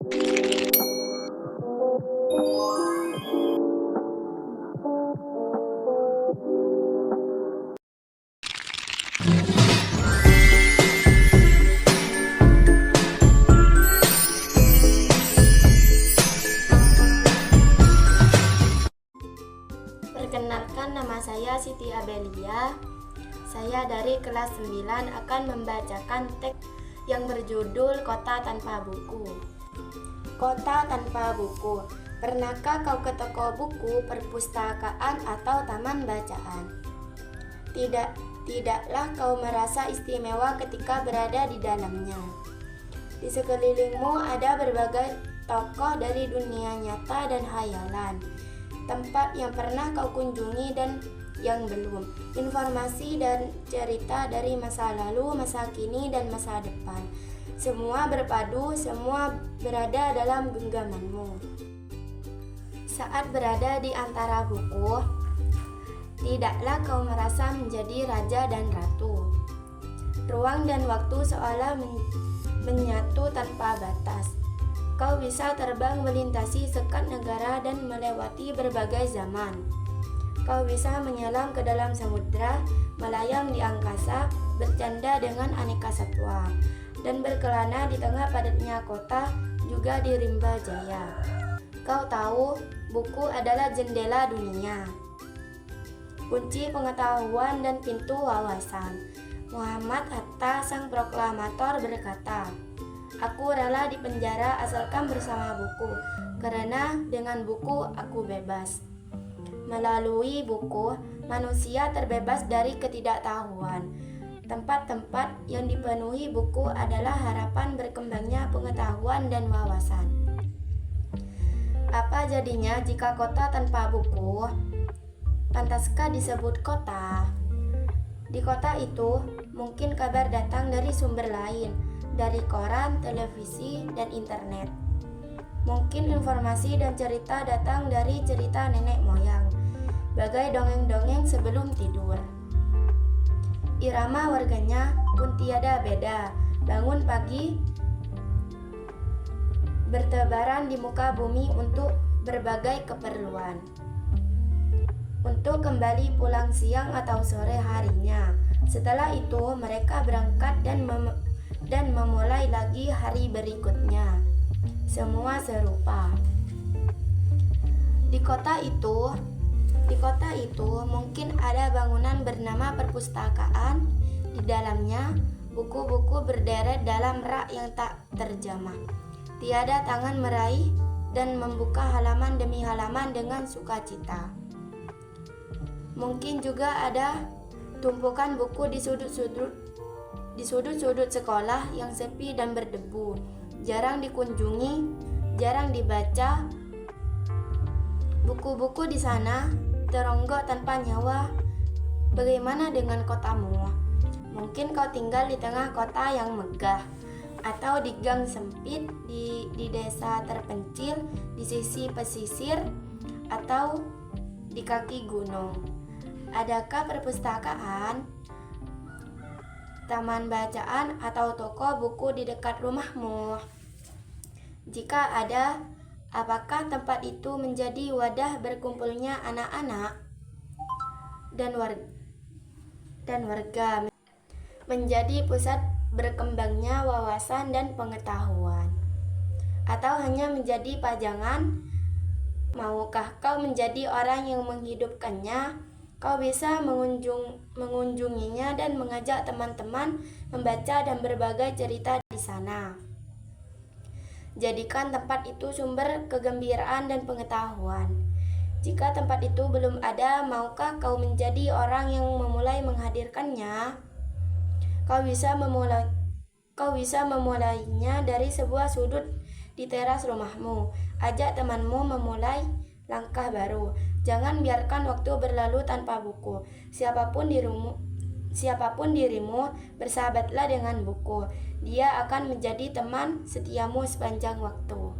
Perkenalkan, nama saya Siti Abelia. Saya dari kelas 9 akan membacakan teks yang berjudul Kota Tanpa Buku. Kota tanpa buku. Pernahkah kau ke toko buku, perpustakaan, atau taman bacaan? Tidaklah kau merasa istimewa ketika berada di dalamnya. Di sekelilingmu ada berbagai tokoh dari dunia nyata dan hayalan, tempat yang pernah kau kunjungi dan yang belum, informasi dan cerita dari masa lalu, masa kini, dan masa depan. Semua berpadu, semua berada dalam genggamanmu. Saat berada di antara buku, tidaklah kau merasa menjadi raja dan ratu. Ruang dan waktu seolah menyatu tanpa batas. Kau bisa terbang melintasi sekat negara dan melewati berbagai zaman. Kau bisa menyelam ke dalam samudra, melayang di angkasa, bercanda dengan aneka satwa, dan berkelana di tengah padatnya kota, juga di rimba jaya. Kau tahu, buku adalah jendela dunia, kunci pengetahuan dan pintu wawasan. Muhammad Hatta, sang proklamator, berkata, "Aku rela dipenjara asalkan bersama buku, karena dengan buku aku bebas." Melalui buku, manusia terbebas dari ketidaktahuan. Tempat-tempat yang dipenuhi buku adalah harapan berkembangnya pengetahuan dan wawasan. Apa jadinya jika kota tanpa buku? Pantaskah disebut kota? Di kota itu, mungkin kabar datang dari sumber lain, dari koran, televisi, dan internet. Mungkin informasi dan cerita datang dari cerita nenek moyang, bagai dongeng-dongeng sebelum tidur. Irama warganya pun tiada beda, bangun pagi, bertebaran di muka bumi untuk berbagai keperluan, untuk kembali pulang siang atau sore harinya. Setelah itu mereka berangkat dan memulai lagi hari berikutnya. Semua serupa. Di kota itu mungkin ada bangunan bernama perpustakaan. Di dalamnya buku-buku berderet dalam rak yang tak terjamah. Tiada tangan meraih dan membuka halaman demi halaman dengan sukacita. Mungkin juga ada tumpukan buku di sudut-sudut sekolah yang sepi dan berdebu, jarang dikunjungi, jarang dibaca. Buku-buku di sana teronggok tanpa nyawa. Bagaimana dengan kotamu? Mungkin kau tinggal di tengah kota yang megah, atau di gang sempit di desa terpencil, di sisi pesisir, atau di kaki gunung. Adakah perpustakaan, taman bacaan, atau toko buku di dekat rumahmu? Jika ada, apakah tempat itu menjadi wadah berkumpulnya anak-anak dan warga, menjadi pusat berkembangnya wawasan dan pengetahuan, atau hanya menjadi pajangan? Maukah kau menjadi orang yang menghidupkannya? Kau bisa mengunjunginya dan mengajak teman-teman membaca dan berbagai cerita di sana. Jadikan tempat itu sumber kegembiraan dan pengetahuan. Jika tempat itu belum ada, maukah kau menjadi orang yang memulai menghadirkannya? Kau bisa memulainya dari sebuah sudut di teras rumahmu. Ajak temanmu memulai langkah baru. Jangan biarkan waktu berlalu tanpa buku. Siapapun dirimu, bersahabatlah dengan buku. Dia akan menjadi teman setiamu sepanjang waktu.